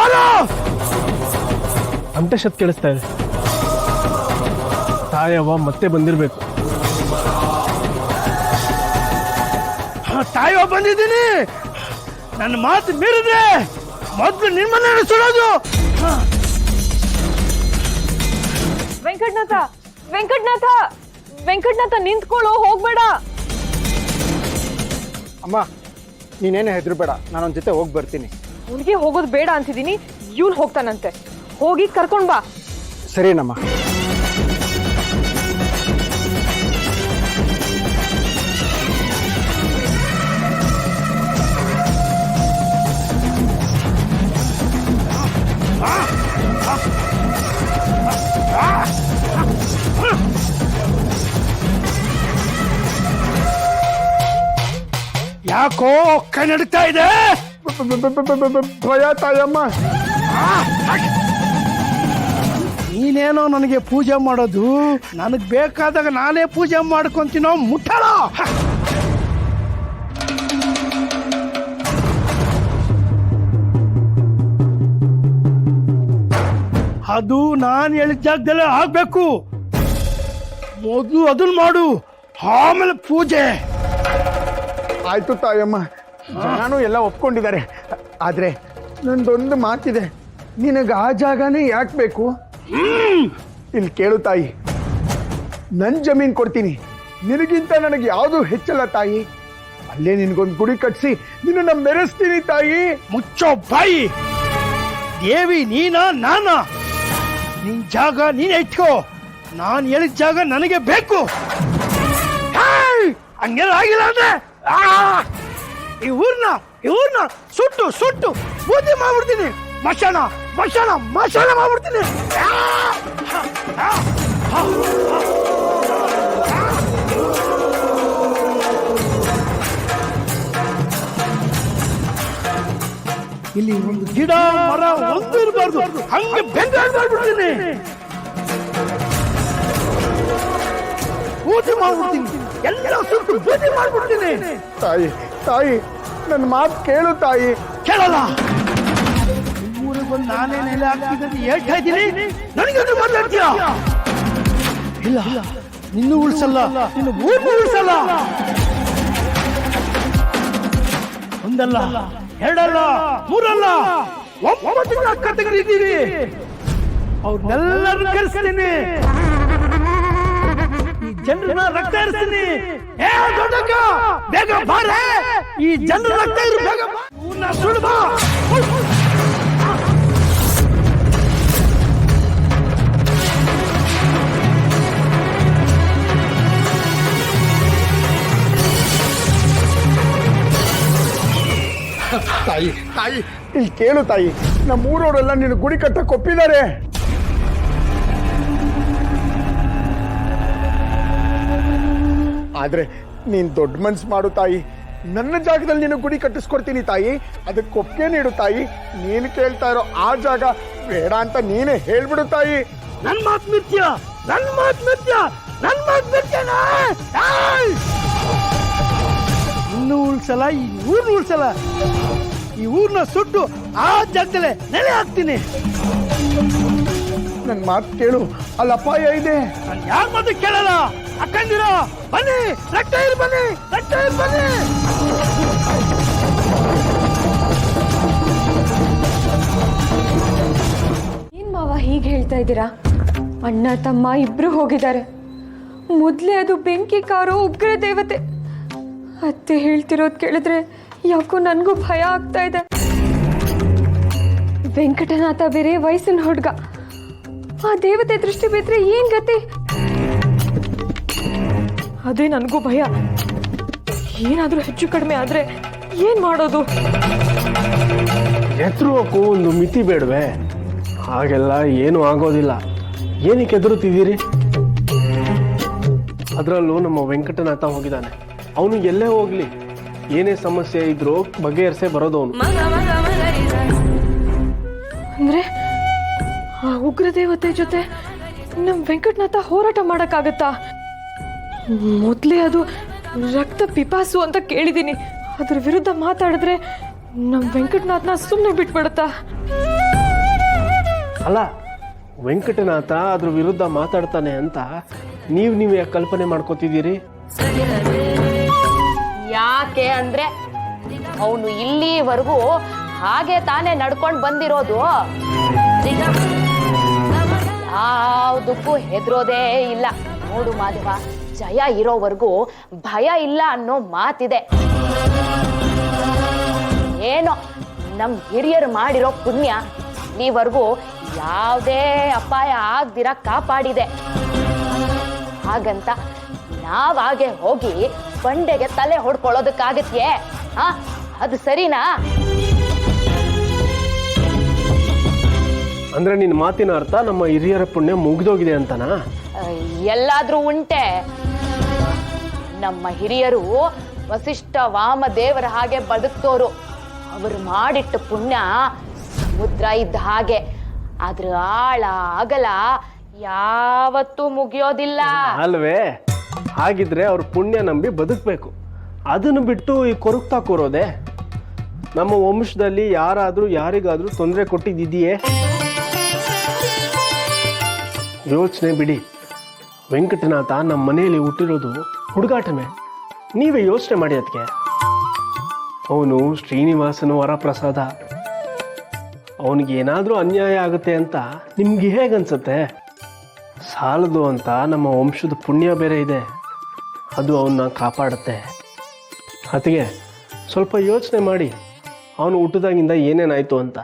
ಯಾರು ಅಂತ ಶತ್ ಕೇಳಿಸ್ತಾ ಇದೆ. ತಾಯವ್ವ ಮತ್ತೆ ಬಂದಿರಬೇಕು. ತಾಯವ್ವ ಬಂದಿದ್ದೀನಿ. ನನ್ನ ಮಾತು ಮೀರಿದ್ರೆ ಮೊದಲು ನಿಮ್ಮನ್ನ ಸುಡೋದು. ವೆಂಕಟನಾಥ ವೆಂಕಟನಾಥ ವೆಂಕಟನಾಥ ನಿಂತ್ಕೊಳ್ಳೋ, ಹೋಗ್ಬೇಡ. ಅಮ್ಮ ನೀನೇನು ಹೆದರ್ಬೇಡ, ನಾನೊಂದ್ ಜೊತೆ ಹೋಗಿ ಬರ್ತೀನಿ. ಹುಡುಗಿ ಹೋಗೋದು ಬೇಡ ಅಂತಿದ್ದೀನಿ, ಇವ್ನು ಹೋಗ್ತಾನಂತೆ. ಹೋಗಿ ಕರ್ಕೊಂಡ್ ಬಾ. ಸರಿನಮ್ಮ. ಯಾಕೋ ಕೈ ನಡೀತಾ ಇದೆ? ಭಯ ತಾಯಮ್ಮ. ನೀನೇನೋ ನನಗೆ ಪೂಜೆ ಮಾಡೋದು, ನನಗ್ ಬೇಕಾದಾಗ ನಾನೇ ಪೂಜೆ ಮಾಡ್ಕೊಂತೀನೋ ಮುಟ್ಟಾಳ. ಅದು ನಾನು ಹೇಳಿದ ಜಾಗದಲ್ಲೇ ಆಗ್ಬೇಕು. ಮೊದಲು ಅದನ್ನ ಮಾಡು, ಆಮೇಲೆ ಪೂಜೆ. ಆಯ್ತು ತಾಯಮ್ಮ, ನಾನು ಎಲ್ಲ ಒಪ್ಕೊಂಡಿದ್ದಾರೆ. ಆದ್ರೆ ನಂದೊಂದು ಮಾತಿದೆ, ನಿನಗೆ ಆ ಜಾಗನೇ ಯಾಕೆ ಬೇಕು? ಇಲ್ಲಿ ಕೇಳು ತಾಯಿ, ನನ್ ಜಮೀನ್ ಕೊಡ್ತೀನಿ, ನಿನಗಿಂತ ನನಗೆ ಯಾವುದು ಹೆಚ್ಚಲ್ಲ ತಾಯಿ. ಅಲ್ಲೇ ನಿನಗೊಂದು ಗುಡಿ ಕಟ್ಸಿ ನಿನ್ನ ಮೆರೆಸ್ತೀನಿ ತಾಯಿ. ಮುಚ್ಚೋ ಬಾಯಿ. ದೇವಿ ನೀನಾ ನಾನ? ನಿನ್ ಜಾಗ ನೀನ್ ಇಟ್ಕೋ, ನಾನು ಹೇಳಿದ ಜಾಗ ನನಗೆ ಬೇಕು. ಹಂಗೆಲ್ಲ ಆಗಿಲ್ಲ ಅಂದ್ರೆ ಈ ಊರ್ನ ಸುಟ್ಟು ಸುಟ್ಟು ಬೂದಿ ಮಾಡ್ಬಿಡ್ತೀನಿ. ಮಶಾನ ಮಶಾನ ಮಶಾನ ಮಾಡ್ಬಿಡ್ತೀನಿ. ಇಲ್ಲಿ ಒಂದು ಗಿಡ ಮರ ಒಂದು ಇರಬಾರ್ದು, ಹಂಗೆ ಬೆಂಗಾಡ್ ಮಾಡ್ಬಿಡ್ತೀನಿ. ಬೂದಿ ಮಾಡ್ಬಿಡ್ತೀನಿ, ಎಲ್ಲ ಸುಟ್ಟು ಬೂದಿ ಮಾಡ್ಬಿಡ್ತೀನಿ. ತಾಯಿ ತಾಯಿ, ನನ್ನ ಮಾತು ಕೇಳು ತಾಯಿ. ಕೇಳಲ್ಲ. ಊರಿಗೆ ಬಂದು ನಾನೇ ನೆಲೆ ಹಾಕ್ತಿದ್ದಂತ ಹೇಳ್ತಾ ಇದ್ದೀನಿ, ನನಗೆ ಮಾತಾಡ್ತೀಯ? ಇಲ್ಲ, ನಿನ್ನೂ ಉಳಿಸಲ್ಲ, ನಿನ್ನ ಊರ್ನೂ ಉಳಿಸಲ್ಲ. ಒಂದಲ್ಲ ಎರಡಲ್ಲ ಮೂರಲ್ಲ 9 ಜನ ಕತೆಗಳಿದ್ದೀವಿ. ಅವ್ರನ್ನೆಲ್ಲರೂ ಕರೆಸ್ತೀನಿ, ಈ ಜನರನ್ನ ರಕ್ತ ಇರಿಸ್ತೀನಿ. ಏ ದೊಡ್ಡಕ್ಕ, ಬೇಗ ಬಾರೆ, ಈ ಜನರ ರಕ್ತ ಇರು, ಬೇಗ ಬಾ, ಸುಡು ಬಾ. ತಾಯಿ ತಾಯಿ, ಇಲ್ಲಿ ಕೇಳು ತಾಯಿ, ನಮ್ಮ ಊರವರೆಲ್ಲ ನಿನ್ನ ಗುಡಿ ಕಟ್ಟಕ್ಕೆ ಒಪ್ಪಿದ್ದಾರೆ. ಆದ್ರೆ ನೀನ್ ದೊಡ್ಡ ಮನ್ಸು ಮಾಡು ತಾಯಿ, ನನ್ನ ಜಾಗದಲ್ಲಿ ನೀನು ಗುಡಿ ಕಟ್ಟಿಸ್ಕೊಡ್ತೀನಿ ತಾಯಿ. ಅದಕ್ಕೆ ಒಪ್ಪಿಗೆ ನೀಡು ತಾಯಿ. ನೀನು ಕೇಳ್ತಾ ಇರೋ ಆ ಜಾಗ ಬೇಡ ಅಂತ ನೀನೇ ಹೇಳ್ಬಿಡು ತಾಯಿ. ನನ್ ಮಾತು ಮಿಥ್ಯ, ನನ್ ಮಾತು ಮಿಥ್ಯ, ನನ್ ಮಾತು ಮಿಥ್ಯನ. ಇನ್ನು ಉಳ್ಸಲ್ಲ, ಈ ಊರ್ನ ಉಳ್ಸಲ್ಲ. ಈ ಊರ್ನ ಸುಟ್ಟು ಆ ಜಾಗದಲ್ಲೇ ನೆಲೆ ಹಾಕ್ತೀನಿ. ನನ್ ಮಾತು ಕೇಳು, ಅಲ್ಲಿ ಅಪಾಯ ಇದೆ. ನಾನು ಯಾರ ಮಾತು ಕೇಳಲ್ಲ. ಅಕ್ಕಂದಿರೋ ಬನ್ನಿ, ರಕ್ತ ಇರು, ಬನ್ನಿ, ರಕ್ತ ಇರು, ಬನ್ನಿ. ಏನ್ ಮಾವ ಹೀಗೆ ಹೇಳ್ತಾ ಇದ್ದೀರಾ? ಅಣ್ಣ ತಮ್ಮ ಇಬ್ರು ಹೋಗಿದ್ದಾರೆ. ಮೊದ್ಲೇ ಅದು ಬೆಂಕಿ ಕಾರೋ ಉಗ್ರ ದೇವತೆ. ಅತ್ತೆ ಹೇಳ್ತಿರೋದು ಕೇಳಿದ್ರೆ ಯಾಕೋ ನನಗೂ ಭಯ ಆಗ್ತಾ ಇದೆ. ವೆಂಕಟನಾಥ ಬೇರೆ ವಯಸ್ಸಿನ ಹುಡುಗ. ಆ ದೇವತೆ ದೃಷ್ಟಿ ಬಿದ್ರೆ ಏನ್ ಗತಿ? ಅದೇ ನನಗೂ ಭಯ. ಏನಾದ್ರೂ ಹೆಚ್ಚು ಕಡಿಮೆ ಆದ್ರೆ ಏನ್ ಮಾಡೋದು? ಹೆದರೋಕ್ಕೂ ಒಂದು ಮಿತಿ ಬೇಡವೆ? ಹಾಗೆಲ್ಲ ಏನು ಆಗೋದಿಲ್ಲ. ಏನಕ್ಕೆ ಹೆದರುತ್ತಿದ್ದೀರಿ? ಅದರಲ್ಲೂ ನಮ್ಮ ವೆಂಕಟನಾಥ ಹೋಗಿದ್ದಾನೆ. ಅವನು ಎಲ್ಲೇ ಹೋಗ್ಲಿ, ಏನೇ ಸಮಸ್ಯೆ ಇದ್ರೂ ಬಗೆಹರಿಸೇ ಬರೋದು ಅವನು. ಅಂದ್ರೆ ಆ ಉಗ್ರ ದೇವತೆ ಜೊತೆ ನಮ್ ವೆಂಕಟನಾಥ ಹೋರಾಟ ಮಾಡಕ್ಕಾಗತ್ತಾ? ಮೊದ್ಲೇ ಅದು ರಕ್ತ ಪಿಪಾಸು ಅಂತ ಕೇಳಿದೀನಿ. ಅದ್ರ ವಿರುದ್ಧ ಮಾತಾಡಿದ್ರೆ ನಮ್ ವೆಂಕಟನಾಥನ ಸುಮ್ಮನೆ ಬಿಟ್ಬಿಡತ್ತಾ? ಅಲ್ಲ, ವೆಂಕಟನಾಥ ಅದ್ರ ವಿರುದ್ಧ ಮಾತಾಡ್ತಾನೆ ಅಂತ ನೀವು ಯಾಕೆ ಕಲ್ಪನೆ ಮಾಡ್ಕೋತಿದ್ದೀರಿ? ಯಾಕೆ ಅಂದ್ರೆ ಅವನು ಇಲ್ಲಿವರೆಗೂ ಹಾಗೆ ತಾನೇ ನಡ್ಕೊಂಡು ಬಂದಿರೋದು. ಯಾವುದಕ್ಕೂ ಹೆದರೋದೇ ಇಲ್ಲ. ನೋಡು ಮಾಧವ, ಜಯ ಇರೋವರೆಗೂ ಭಯ ಇಲ್ಲ ಅನ್ನೋ ಮಾತಿದೆ. ಏನೋ ನಮ್ ಹಿರಿಯರು ಮಾಡಿರೋ ಪುಣ್ಯ ಇಲ್ಲಿವರೆಗೂ ಯಾವುದೇ ಅಪಾಯ ಆಗ್ದಿರ ಕಾಪಾಡಿದೆ. ಹಾಗಂತ ನಾವಾಗೆ ಹೋಗಿ ಬಂಡೆಗೆ ತಲೆ ಹೊಡ್ಕೊಳ್ಳೋದಕ್ಕಾಗತ್ಯೆ? ಅದು ಸರಿನಾ? ಅಂದ್ರೆ ನಿನ್ನ ಮಾತಿನ ಅರ್ಥ ನಮ್ಮ ಹಿರಿಯರ ಪುಣ್ಯ ಮುಗ್ದೋಗಿದೆ ಅಂತನಾ? ಎಲ್ಲಾದ್ರೂ ಉಂಟೆ. ನಮ್ಮ ಹಿರಿಯರು ವಸಿಷ್ಠ ವಾಮದೇವರ ಹಾಗೆ ಬದುಕ್ತೋರು. ಅವರು ಮಾಡಿಟ್ಟ ಪುಣ್ಯ ಸಮುದ್ರ ಇದ್ದ ಹಾಗೆ. ಅದ್ರ ಆಳ ಅಗಲ ಯಾವತ್ತೂ ಮುಗಿಯೋದಿಲ್ಲ ಅಲ್ವೇ? ಹಾಗಿದ್ರೆ ಅವ್ರ ಪುಣ್ಯ ನಂಬಿ ಬದುಕಬೇಕು. ಅದನ್ನು ಬಿಟ್ಟು ಈ ಕೊರಗ್ತಾ ಕೂರೋದೆ? ನಮ್ಮ ವಂಶದಲ್ಲಿ ಯಾರಾದರೂ ಯಾರಿಗಾದರೂ ತೊಂದರೆ ಕೊಟ್ಟಿದ್ದಿದೆಯೇ? ಯೋಚನೆ ಬಿಡಿ. ವೆಂಕಟನಾಥ ನಮ್ಮ ಮನೆಯಲ್ಲಿ ಹುಟ್ಟಿರೋದು ಹುಡುಗಾಟಮೆ. ನೀವೇ ಯೋಚನೆ ಮಾಡಿ. ಅದಕ್ಕೆ ಅವನು ಶ್ರೀನಿವಾಸನ ವರಪ್ರಸಾದ. ಅವನಿಗೆ ಏನಾದರೂ ಅನ್ಯಾಯ ಆಗುತ್ತೆ ಅಂತ ನಿಮ್ಗೆ ಹೇಗನ್ಸುತ್ತೆ? ಸಾಲದು ಅಂತ ನಮ್ಮ ವಂಶದ ಪುಣ್ಯ ಬೇರೆ ಇದೆ, ಅದು ಅವನ್ನ ಕಾಪಾಡುತ್ತೆ. ಅದಕ್ಕೆ ಸ್ವಲ್ಪ ಯೋಚನೆ ಮಾಡಿ, ಅವನು ಹುಟ್ಟಿದಾಗಿಂದ ಏನೇನಾಯಿತು ಅಂತ.